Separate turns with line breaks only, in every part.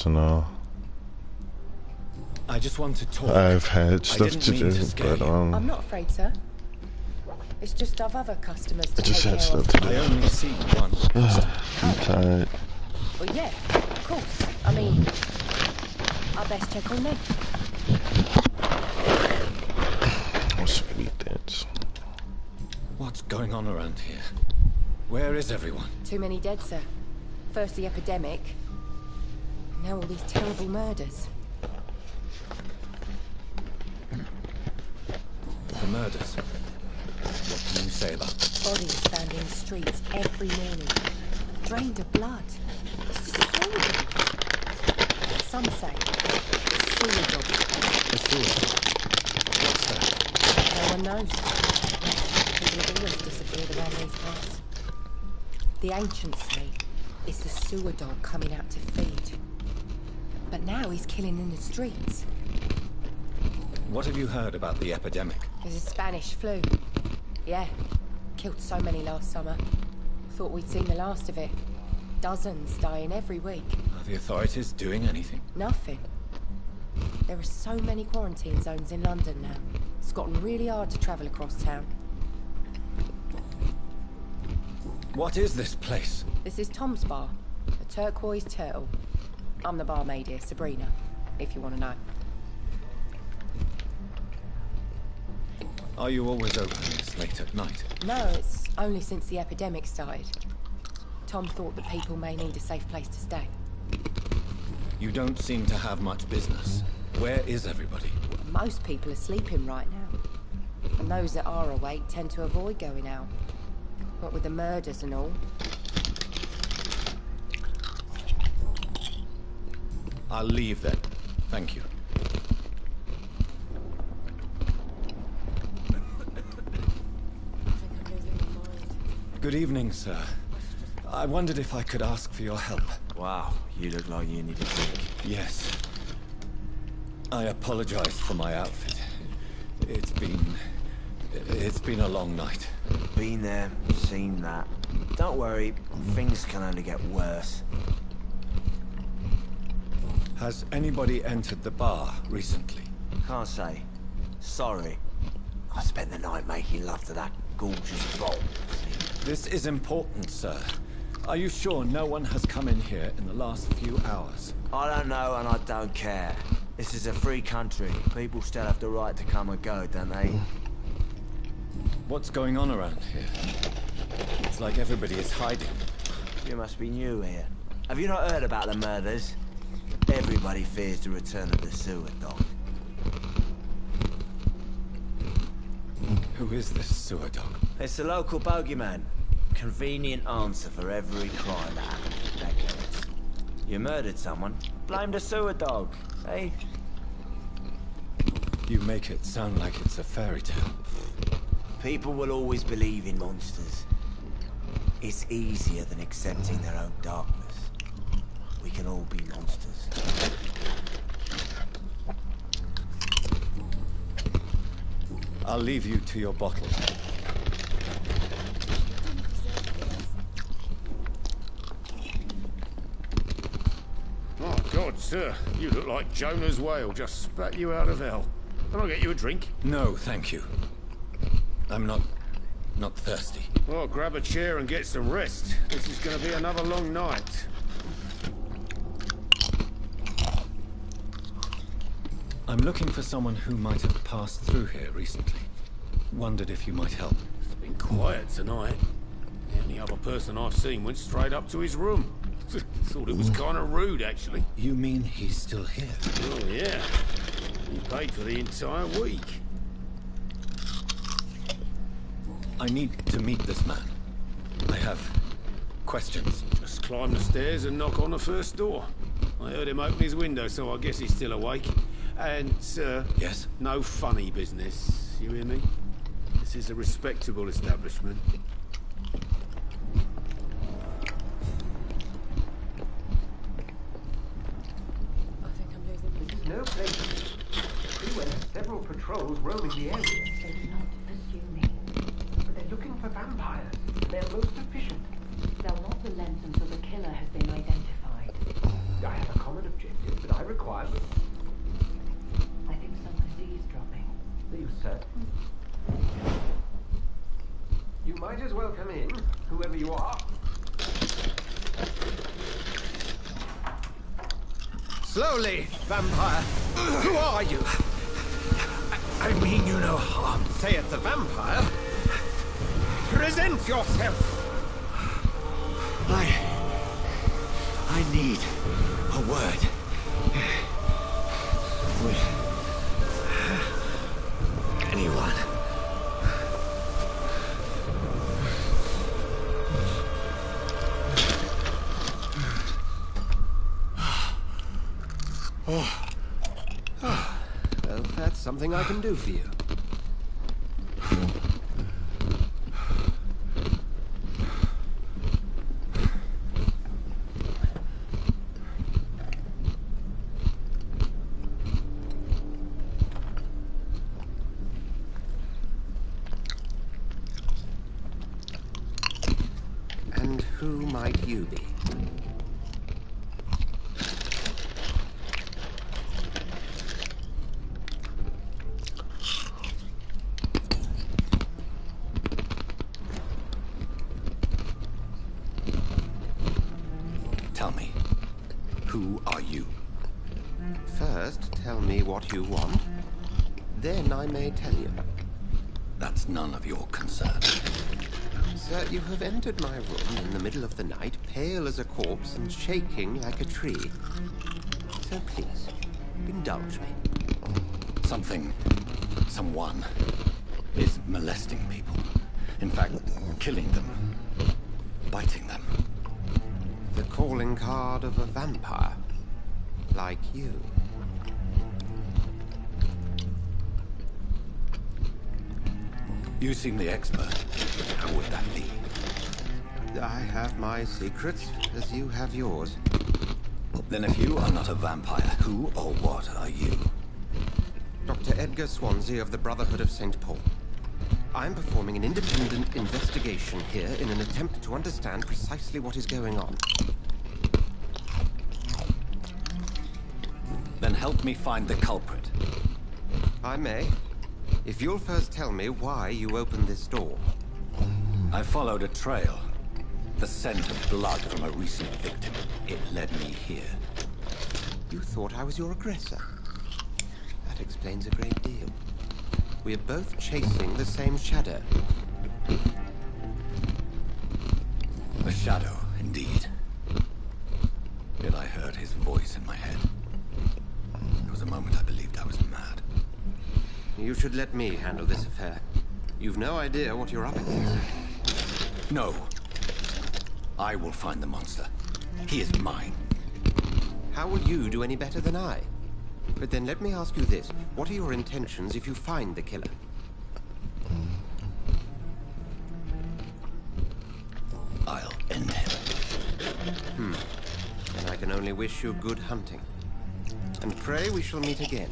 know.
I just want to talk.
I've had stuff to do, but
I'm not afraid, sir. It's just I've other customers to
I just
take
had
care
stuff
of.
to do.
I only see one.
I'm tired.
Well, yeah, of course. I mean, I best check on them.
Oh, sweet dance.
What's going on around here? Where is everyone?
Too many dead, sir. First the epidemic, now all these terrible murders.
The murders. What can you say about them?
Bodies found in the streets every morning, drained of blood. It's just horrible. Some say it's suicidal.
The suicide. What's that?
No one knows. People have always disappeared around these parts. The ancients say it's the sewer dog coming out to feed. But now he's killing in the streets.
What have you heard about the epidemic?
There's a Spanish flu. Yeah. Killed so many last summer. Thought we'd seen the last of it. Dozens dying every week.
Are the authorities doing anything?
Nothing. There are so many quarantine zones in London now. It's gotten really hard to travel across town.
What is this place?
This is Tom's bar. A turquoise turtle. I'm the barmaid here, Sabrina, if you want to know.
Are you always open this late at night?
No, it's only since the epidemic started. Tom thought that people may need a safe place to stay.
You don't seem to have much business. Where is everybody?
Most people are sleeping right now. And those that are awake tend to avoid going out. What with the murders and all.
I'll leave then. Thank you. Good evening, sir. I wondered if I could ask for your help.
Wow, you look like you need a drink.
Yes. I apologize for my outfit. It's been a long night.
Been there, seen that. Don't worry, things can only get worse.
Has anybody entered the bar recently?
Can't say. Sorry. I spent the night making love to that gorgeous doll.
This is important, sir. Are you sure no one has come in here in the last few hours?
I don't know and I don't care. This is a free country. People still have the right to come and go, don't they?
What's going on around here? It's like everybody is hiding.
You must be new here. Have you not heard about the murders? Everybody fears the return of the sewer dog.
Who is this sewer dog?
It's the local bogeyman. Convenient answer for every crime that happened for decades. You murdered someone, blame the sewer dog, eh?
You make it sound like it's a fairy tale.
People will always believe in monsters. It's easier than accepting their own darkness. We can all be monsters.
I'll leave you to your bottle.
Oh, God, sir. You look like Jonah's whale just spat you out of hell. Can I get you a drink?
No, thank you. I'm not thirsty.
Well, grab a chair and get some rest. This is going to be another long night.
I'm looking for someone who might have passed through here recently. Wondered if you might help.
It's been quiet tonight. The only other person I've seen went straight up to his room. Thought it was kind of rude, actually.
You mean he's still here?
Oh, yeah. He paid for the entire week.
I need to meet this man. I have questions.
Just climb the stairs and knock on the first door. I heard him open his window, so I guess he's still awake. And, sir...
Yes?
No funny business, you hear me? This is a respectable establishment.
I think I'm losing.
This is no place. Everywhere, several patrols roaming the area.
They do not pursue me.
But they're looking for vampires. They're most efficient.
They'll not relent until the killer has been identified.
I have a common objective, but I require...
I think someone's eavesdropping.
Are you certain? You might as well come in, whoever you are.
Slowly, vampire. Who are you? I mean you no harm. Say it's a vampire. Present yourself.
I need a word. With anyone.
Well, that's something I can do for you.
And who might you be?
Tell me, who are you?
First, tell me what you want. Then I may tell you.
That's none of your concern.
Sir, you have entered my room in the middle of the night, pale as a corpse and shaking like a tree. So please, indulge me.
Someone is molesting people. In fact, killing them. Biting them.
The calling card of a vampire. Like you.
You seem the expert. How would that be?
I have my secrets, as you have yours.
Then if you are not a vampire, who or what are you?
Dr. Edgar Swansea of the Brotherhood of St. Paul. I'm performing an independent investigation here in an attempt to understand precisely what is going on.
Then help me find the culprit.
I may, if you'll first tell me why you opened this door.
I followed a trail. The scent of blood from a recent victim. It led me here.
You thought I was your aggressor. That explains a great deal. We're both chasing the same shadow.
A shadow, indeed. Yet I heard his voice in my head. There was a moment I believed I was mad.
You should let me handle this affair. You've no idea what you're up against.
No. I will find the monster. He is mine.
How will you do any better than I? But then let me ask you this. What are your intentions if you find the killer?
I'll end him.
Then I can only wish you good hunting. And pray we shall meet again.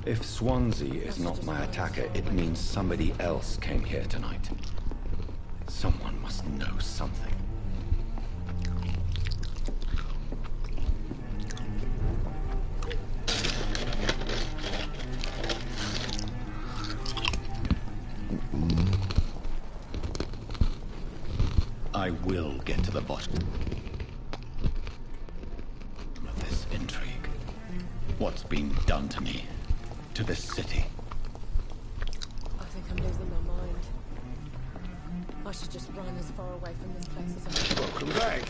If Swansea is not my attacker, it means somebody else came here tonight. Someone must know something. I will get to the bottom of this intrigue. What's been done to me? To this city.
I think I'm losing my mind. I should just run as far away from this place as I can.
Welcome back.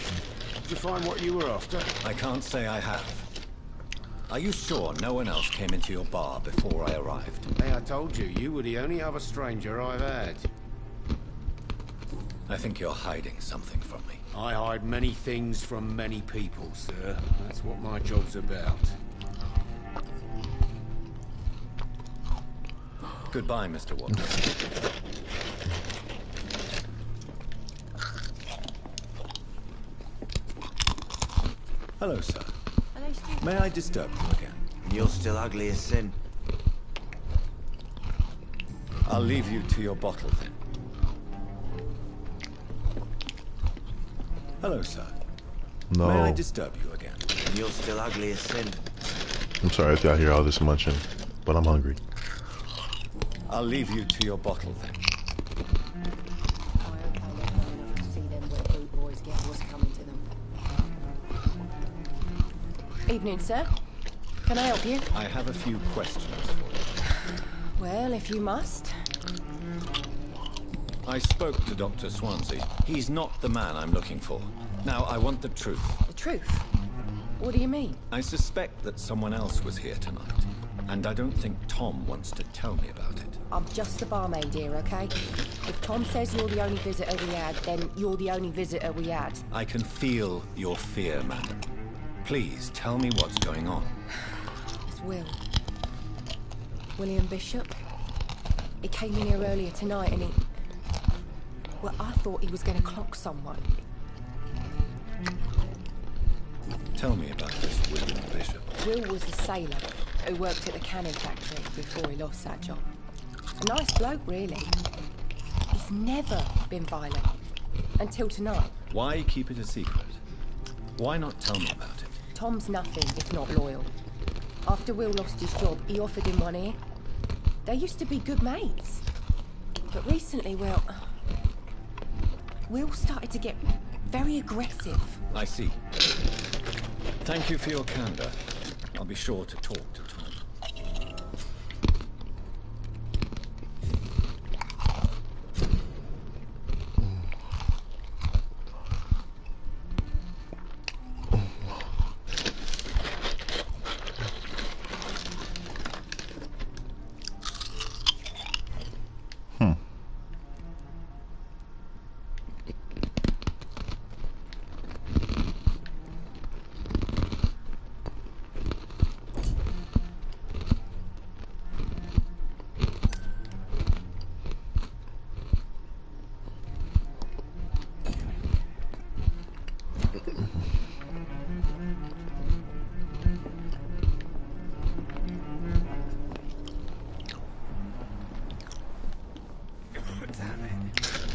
Did you find what you were after?
I can't say I have. Are you sure no one else came into your bar before I arrived?
Hey, I told you, you were the only other stranger I've had.
I think you're hiding something from me.
I hide many things from many people, sir. That's what my job's about.
Goodbye, Mr. Watson. Hello, sir.
Hello, Steve.
May I disturb you again?
You're still ugly as sin.
I'll leave you to your bottle then. Hello, sir.
No.
May I disturb you again?
You're still ugly as sin.
I'm sorry if y'all hear all this munching, but I'm hungry.
I'll leave you to your bottle then.
I hope I live long enough to see them where boot boys get what's coming to them.
Evening, sir. Can I help you?
I have a few questions for you.
Well, if you must.
I spoke to Dr. Swansea. He's not the man I'm looking for. Now, I want the truth.
The truth? What do you mean?
I suspect that someone else was here tonight, and I don't think Tom wants to tell me about it.
I'm just the barmaid here, okay? If Tom says you're the only visitor we had, then you're the only visitor we had.
I can feel your fear, madam. Please, tell me what's going on.
It's Will. William Bishop. He came in here earlier tonight and he... Well, I thought he was going to clock someone.
Tell me about this William Bishop.
Will was a sailor who worked at the cannon factory before he lost that job. A nice bloke, really. He's never been violent. Until tonight.
Why keep it a secret? Why not tell me about it?
Tom's nothing if not loyal. After Will lost his job, he offered him one here. They used to be good mates. But recently, well... Will started to get very aggressive.
I see. Thank you for your candor. I'll be sure to talk to Tom.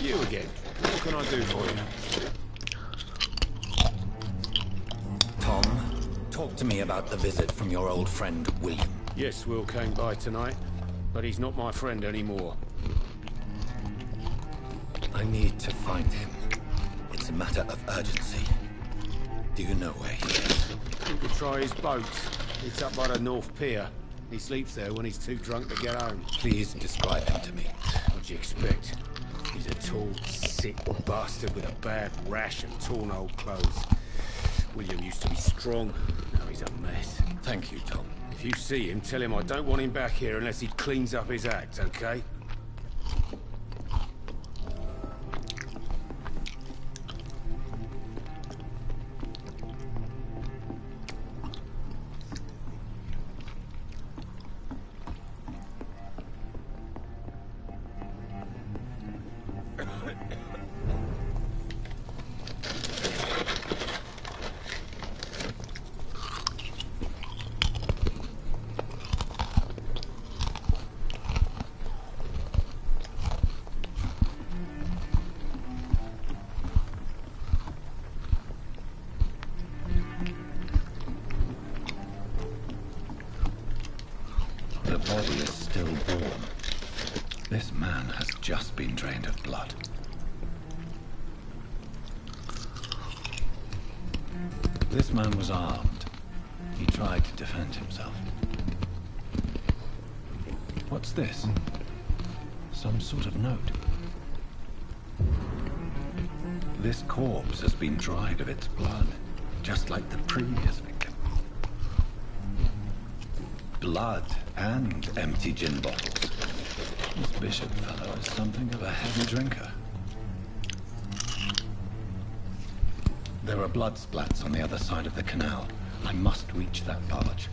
You again. What can I do for you?
Tom, talk to me about the visit from your old friend, William.
Yes, Will came by tonight, but he's not my friend anymore.
I need to find him. It's a matter of urgency. Do you know where he is?
You could try his boat. It's up by the North Pier. He sleeps there when he's too drunk to get home.
Please describe him to me.
What do you expect? He's a tall, sick bastard with a bad rash and torn old clothes. William used to be strong. Now he's a mess.
Thank you, Tom.
If you see him, tell him I don't want him back here unless he cleans up his act, okay?
The body is still warm. This man has just been drained of blood. This man was armed. He tried to defend himself. What's this? Some sort of note. This corpse has been dried of its blood, just like the previous victim. Blood and empty gin bottles. This Bishop fellow is something of a heavy drinker. There are blood splats on the other side of the canal. I must reach that barge.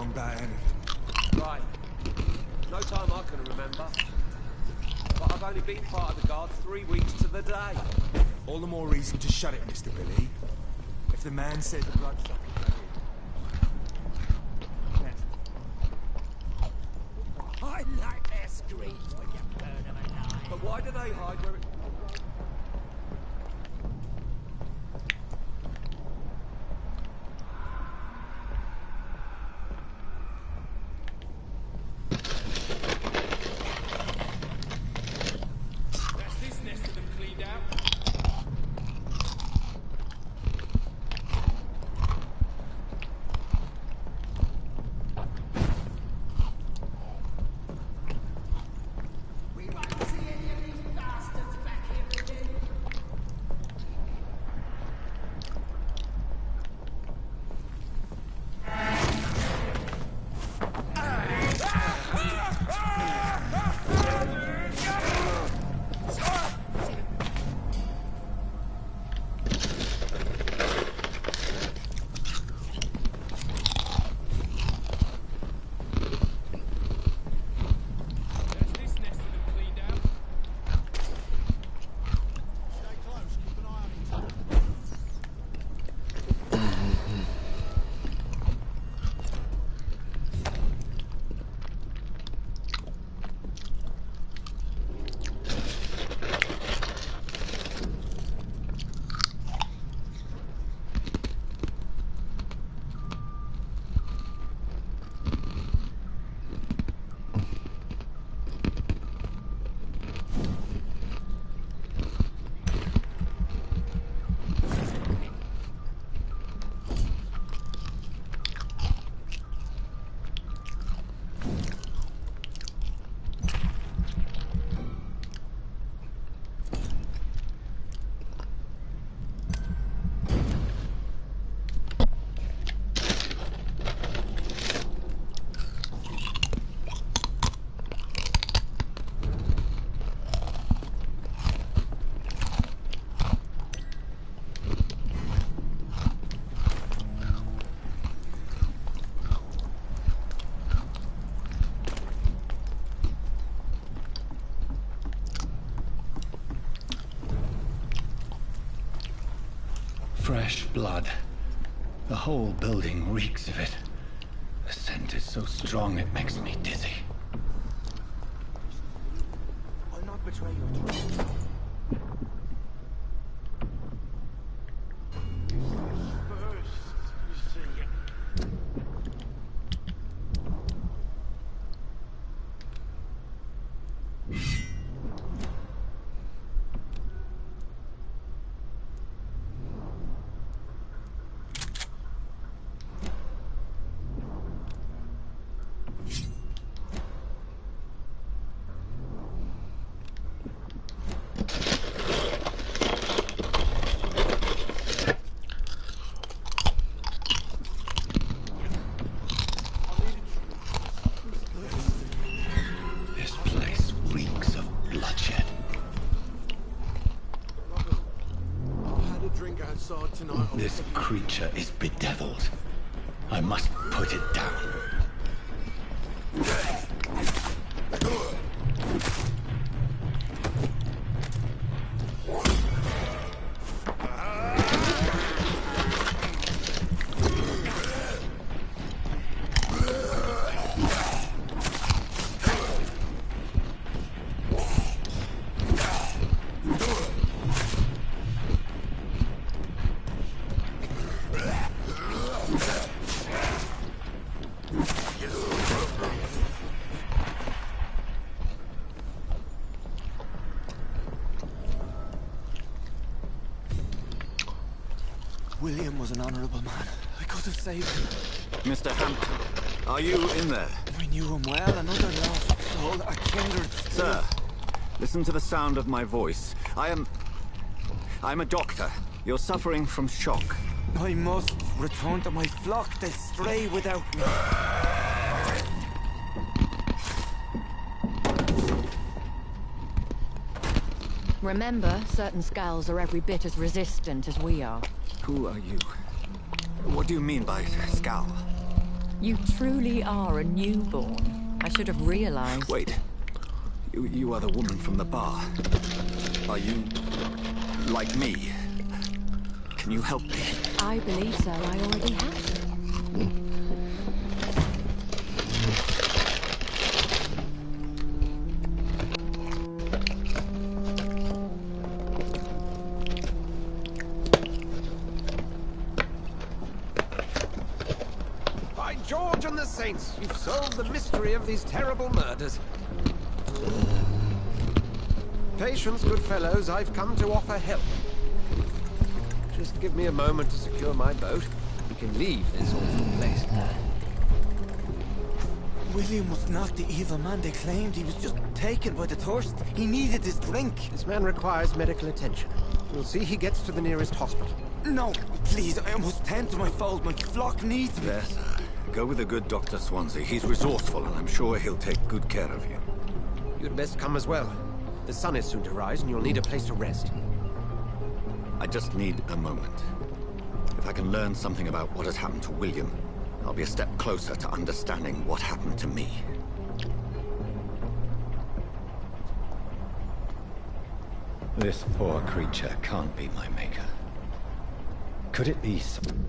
wrong about anything.
Right. No time I can remember. But I've only been part of the guard 3 weeks to the day.
All the more reason to shut it, Mr. Billy. If the man said the bloodstock...
I like their screams when you burn them alive. But why do they hide where it...
That's this nest of them cleaned out.
Fresh blood. The whole building reeks of it. The scent is so strong it makes me dizzy.
I'll not betray your trust.
This creature is bedeviled. I must put it down.
William was an honorable man. I could have saved him.
Mr. Hampton, are you in there?
I knew him well, another lost soul, a kindred spirit.
Sir, listen to the sound of my voice. I'm a doctor. You're suffering from shock.
I must return to my flock. They stray without me.
Remember, certain skulls are every bit as resistant as we are.
Who are you? What do you mean by scowl?
You truly are a newborn. I should have realized.
Wait. You are the woman from the bar. Are you... like me? Can you help me?
I believe so. I already have.
By George and the Saints, you've solved the mystery of these terrible murders. Patience, good fellows, I've come to offer help. Just give me a moment to secure my boat. We can leave this awful place.
William was not the evil man they claimed. He was just taken by the thirst. He needed his drink.
This man requires medical attention. We'll see he gets to the nearest hospital.
No, please, I must tend to my fold. My flock needs me.
Yes. Go with the good Dr. Swansea. He's resourceful, and I'm sure he'll take good care of you.
You'd best come as well. The sun is soon to rise, and you'll need a place to rest.
I just need a moment. If I can learn something about what has happened to William, I'll be a step closer to understanding what happened to me. This poor creature can't be my maker. Could it be some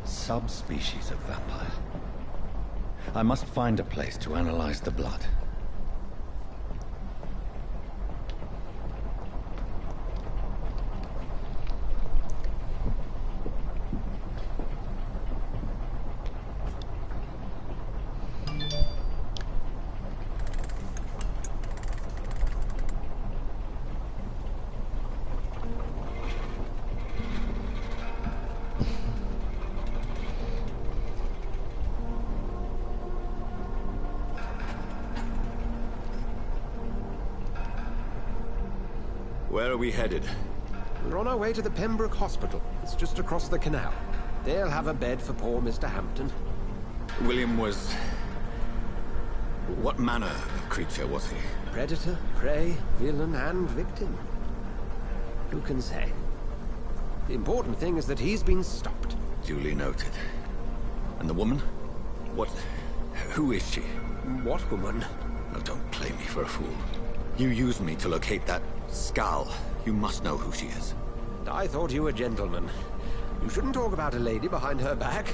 subspecies of vampire? I must find a place to analyze the blood. Where are we headed?
We're on our way to the Pembroke Hospital. It's just across the canal. They'll have a bed for poor Mr. Hampton.
William was... what manner of creature was he?
Predator, prey, villain, and victim. Who can say? The important thing is that he's been stopped.
Duly noted. And the woman? What... who is she?
What woman?
Oh, don't play me for a fool. You used me to locate that skull. You must know who she is.
I thought you a gentleman. You shouldn't talk about a lady behind her back,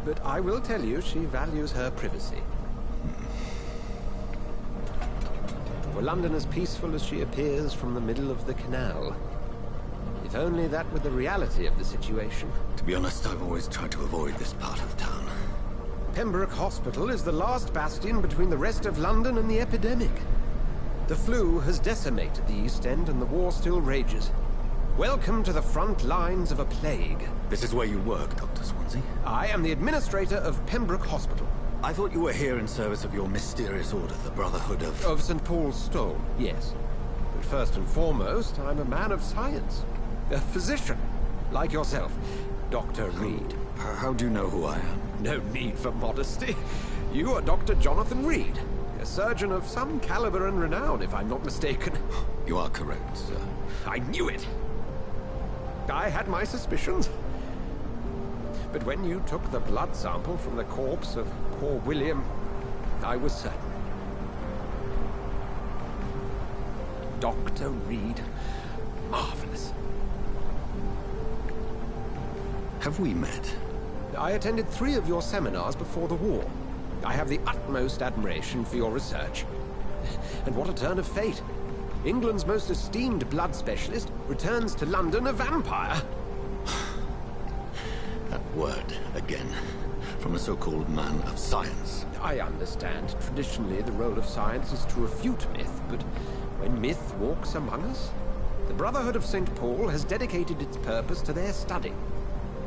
but I will tell you she values her privacy. Were London as peaceful as she appears from the middle of the canal? If only that were the reality of the situation.
To be honest, I've always tried to avoid this part of town.
Pembroke Hospital is the last bastion between the rest of London and the epidemic. The flu has decimated the East End and the war still rages. Welcome to the front lines of a plague.
This is where you work, Dr. Swansea?
I am the administrator of Pembroke Hospital.
I thought you were here in service of your mysterious order, the Brotherhood of...
Of St. Paul's Stone, yes. But first and foremost, I'm a man of science. A physician, like yourself, Dr. Reed.
How do you know who I am?
No need for modesty. You are Dr. Jonathan Reed. A surgeon of some caliber and renown, if I'm not mistaken.
You are correct, sir.
I knew it! I had my suspicions. But when you took the blood sample from the corpse of poor William, I was certain. Dr. Reed. Marvelous.
Have we met?
I attended 3 of your seminars before the war. I have the utmost admiration for your research. And what a turn of fate. England's most esteemed blood specialist returns to London a vampire.
That word, again. From a so-called man of science.
I understand. Traditionally, the role of science is to refute myth, but when myth walks among us, the Brotherhood of St. Paul has dedicated its purpose to their study.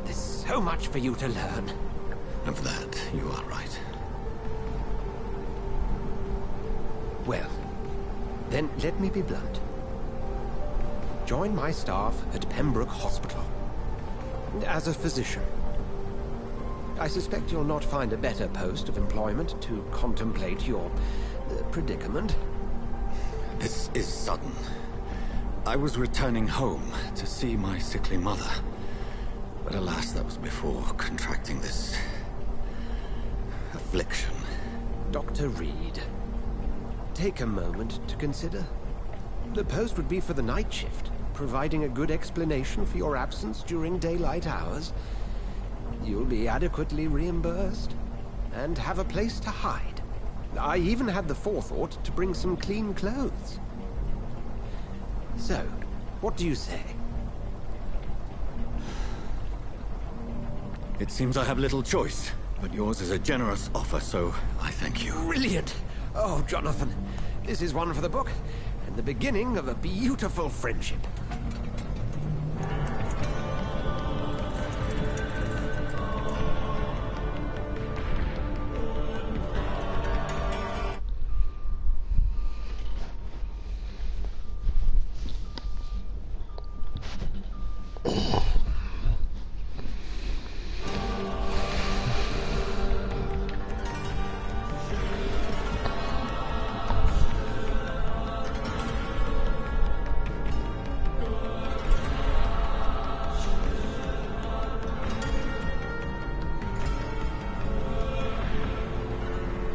There's so much for you to learn.
Of that, you are right.
Well, then let me be blunt. Join my staff at Pembroke Hospital. As a physician. I suspect you'll not find a better post of employment to contemplate your predicament.
This is sudden. I was returning home to see my sickly mother. But alas, that was before contracting this affliction.
Dr. Reed, take a moment to consider. The post would be for the night shift, providing a good explanation for your absence during daylight hours. You'll be adequately reimbursed, and have a place to hide. I even had the forethought to bring some clean clothes. So, what do you say?
It seems I have little choice, but yours is a generous offer, so I thank you.
Brilliant! Oh, Jonathan, this is one for the book, and the beginning of a beautiful friendship.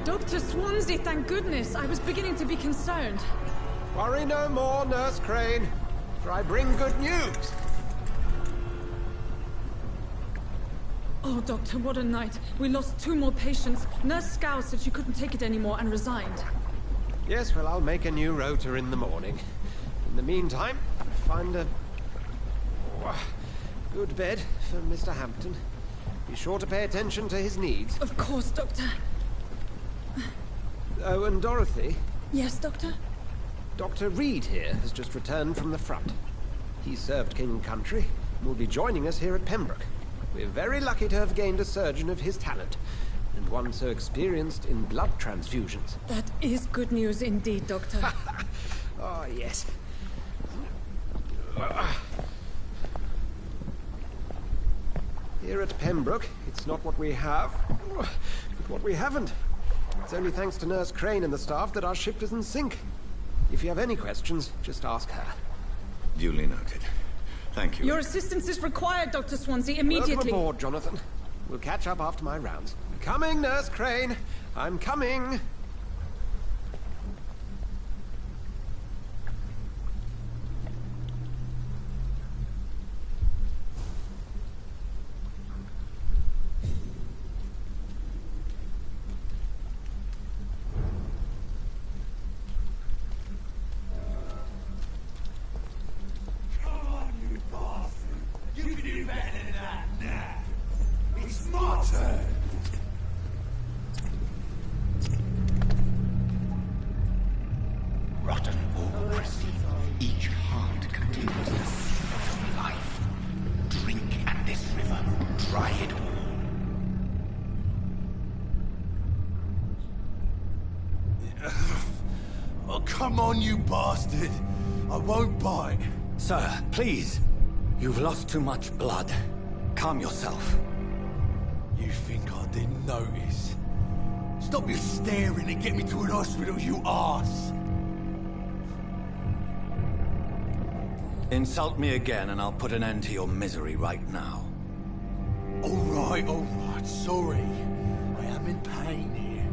Dr. Swansea, thank goodness. I was beginning to be concerned.
Worry no more, Nurse Crane, for I bring good news.
Oh, Doctor, what a night. We lost 2 more patients. Nurse Scow said she couldn't take it anymore and resigned.
Yes, well, I'll make a new rota in the morning. In the meantime, find a good bed for Mr. Hampton. Be sure to pay attention to his needs.
Of course, Doctor.
Oh, and Dorothy?
Yes, Doctor?
Dr. Reed here has just returned from the front. He served King and Country and will be joining us here at Pembroke. We're very lucky to have gained a surgeon of his talent, and one so experienced in blood transfusions.
That is good news indeed, Doctor.
Oh, yes. Here at Pembroke, it's not what we have, but what we haven't. It's only thanks to Nurse Crane and the staff that our ship doesn't sink. If you have any questions, just ask her.
Duly noted. Thank you.
Your assistance is required, Dr. Swansea, immediately.
Welcome aboard, Jonathan. We'll catch up after my rounds. Coming, Nurse Crane. I'm coming.
Rotten or pristine, each heart contains the seed of life. Drink at this river, try it all.
Oh, come on, you bastard! I won't bite.
Sir, please. You've lost too much blood. Calm yourself.
You think I didn't notice? Stop your staring and get me to an hospital, you arse!
Insult me again and I'll put an end to your misery right now.
Alright, sorry. I am in pain here.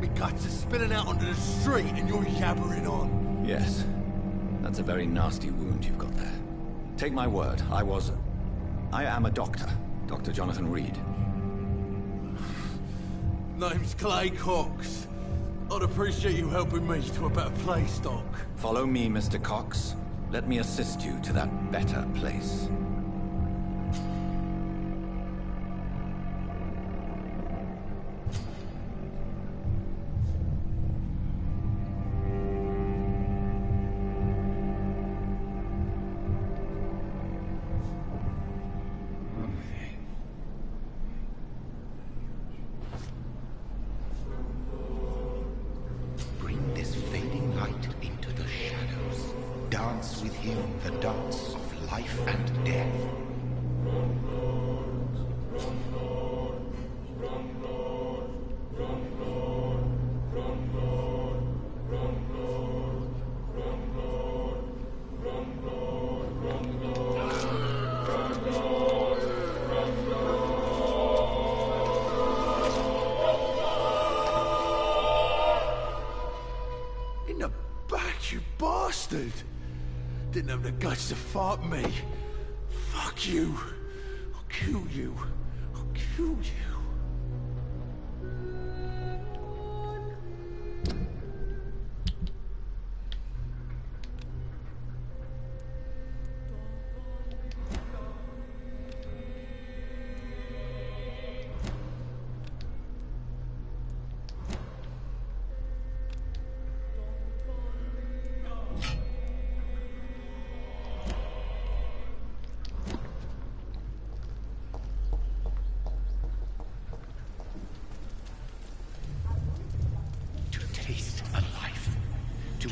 My guts are spilling out onto the street and you're yabbering on.
Yes. That's a very nasty wound you've got there. Take my word, I am a doctor. Dr. Jonathan Reed.
Name's Clay Cox. I'd appreciate you helping me to a better place, Doc.
Follow me, Mr. Cox. Let me assist you to that better place.
Bring this fading light into the shadows. Dance with him the dance of life and death.
bastard! Didn't have the guts to fight me. Fuck you. I'll kill you. I'll kill you.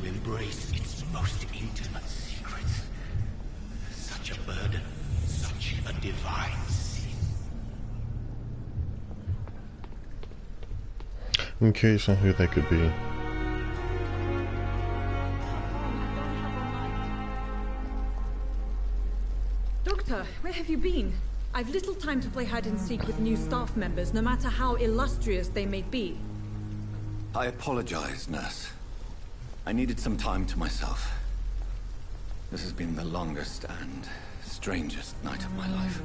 Embrace its most intimate secrets. Such a burden, such a divine sin.
I'm curious on who that could be.
Doctor, where have you been? I've little time to play hide and seek with new staff members, no matter how illustrious they may be.
I apologize, nurse. I needed some time to myself. This has been the longest and strangest night of my life.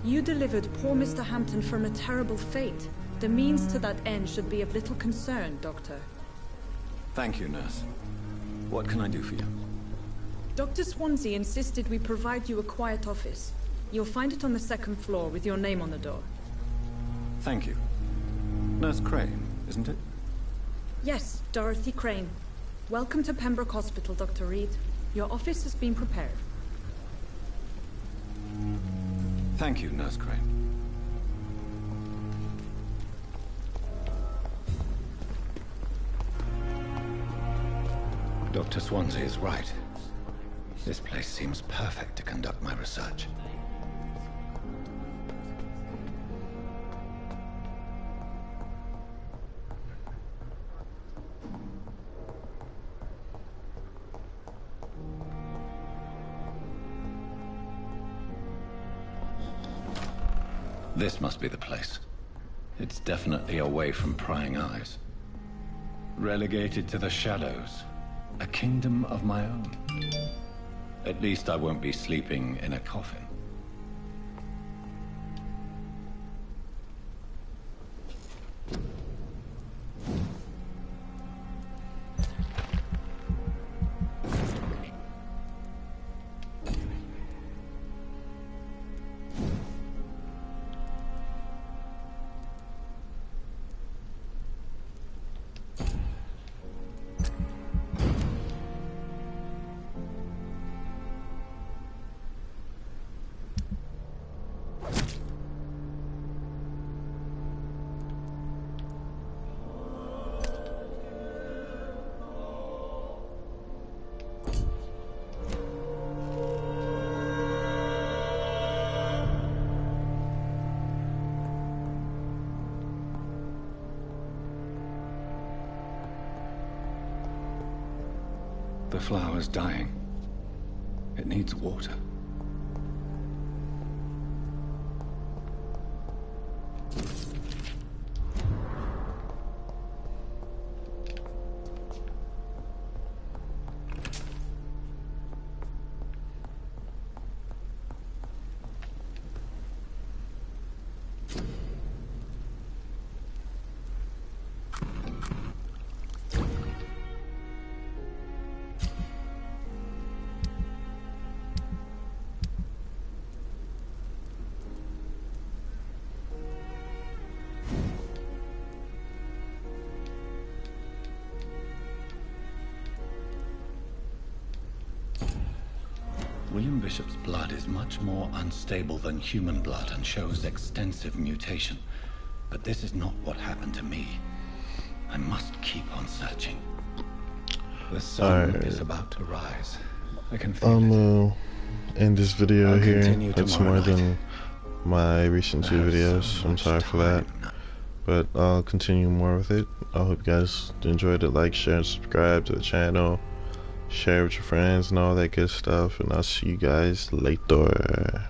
You delivered poor Mr. Hampton from a terrible fate. The means to that end should be of little concern, Doctor.
Thank you, nurse. What can I do for you?
Dr. Swansea insisted we provide you a quiet office. You'll find it on the second floor with your name on the door.
Thank you. Nurse Crane, isn't it?
Yes, Dorothy Crane. Welcome to Pembroke Hospital, Dr. Reed. Your office has been prepared.
Thank you, Nurse Crane. Dr. Swansea is right. This place seems perfect to conduct my research. This must be the place. It's definitely away from prying eyes. Relegated to the shadows. A kingdom of my own. At least I won't be sleeping in a coffin. The flower's dying. It needs water. William Bishop's blood is much more unstable than human blood and shows extensive mutation. But this is not what happened to me. I must keep on searching. The sun is about to rise. I can feel it.
End this video here. It's more than my recent two videos. I'm sorry for that. But I'll continue more with it. I hope you guys enjoyed it. Like, share, and subscribe to the channel. Share with your friends and all that good stuff, and I'll see you guys later.